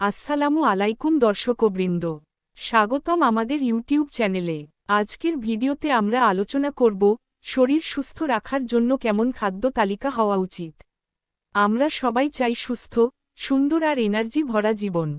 আসসালামু আলাইকুম দর্শকবৃন্দ, স্বাগতম আমাদের ইউটিউব চ্যানেলে। আজকের ভিডিওতে আমরা আলোচনা করব শরীর সুস্থ রাখার জন্য কেমন খাদ্য তালিকা হওয়া উচিত। আমরা সবাই চাই সুস্থ, সুন্দর আর এনার্জি ভরা জীবন,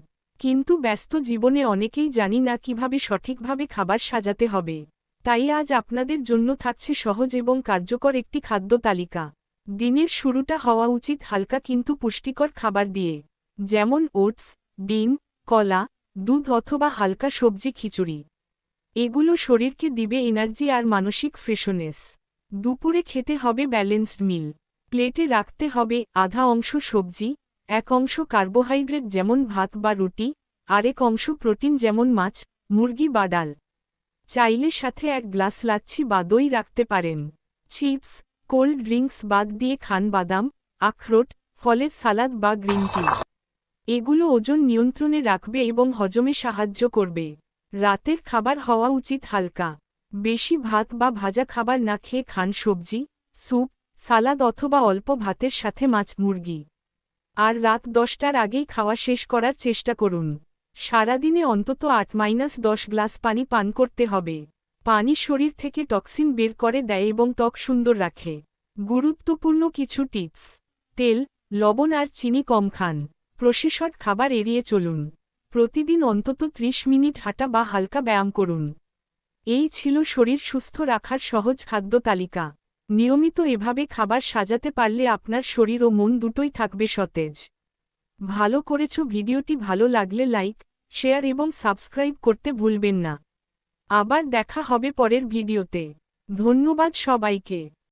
কিন্তু ব্যস্ত জীবনে অনেকেই জানি না কিভাবে সঠিকভাবে খাবার সাজাতে হবে। তাই আজ আপনাদের জন্য থাকছে সহজ এবং কার্যকর একটি খাদ্য তালিকা। দিনের শুরুটা হওয়া উচিত হালকা কিন্তু পুষ্টিকর খাবার দিয়ে, যেমন ওটস, ডিম, কলা, দুধ অথবা হালকা সবজি খিচুড়ি। এগুলো শরীরকে দিবে এনার্জি আর মানসিক ফ্রেশনেস। দুপুরে খেতে হবে ব্যালেন্সড মিল। প্লেটে রাখতে হবে আধা অংশ সবজি, এক অংশ কার্বোহাইড্রেট যেমন ভাত বা রুটি, আরেক অংশ প্রোটিন যেমন মাছ, মুরগি বা ডাল। চাইলে সাথে এক গ্লাস লাচ্ছি বা দই রাখতে পারেন। চিপস, কোল্ড ড্রিঙ্কস বাদ দিয়ে খান বাদাম, আখরোট, ফলের সালাদ বা গ্রিন টি। এগুলো ওজন নিয়ন্ত্রণে রাখবে এবং হজমে সাহায্য করবে। রাতের খাবার হওয়া উচিত হালকা। বেশি ভাত বা ভাজা খাবার না খেয়ে খান সবজি, স্যুপ, সালাদ অথবা অল্প ভাতের সাথে মাছ মুরগি। আর রাত 10টার আগেই খাওয়া শেষ করার চেষ্টা করুন। সারাদিনে অন্তত 8-10 গ্লাস পানি পান করতে হবে। পানি শরীর থেকে টক্সিন বের করে দেয় এবং ত্বক সুন্দর রাখে। গুরুত্বপূর্ণ কিছু টিপস: তেল, লবণ আর চিনি কম খান। প্রসেসড খাবার এড়িয়ে চলুন। প্রতিদিন অন্তত 30 মিনিট হাঁটা বা হালকা ব্যায়াম করুন। এই ছিল শরীর সুস্থ রাখার সহজ খাদ্য তালিকা। নিয়মিত এভাবে খাবার সাজাতে পারলে আপনার শরীর ও মন দুটোই থাকবে সতেজ। ভালো করেছ। ভিডিওটি ভালো লাগলে লাইক, শেয়ার এবং সাবস্ক্রাইব করতে ভুলবেন না। আবার দেখা হবে পরের ভিডিওতে। ধন্যবাদ সবাইকে।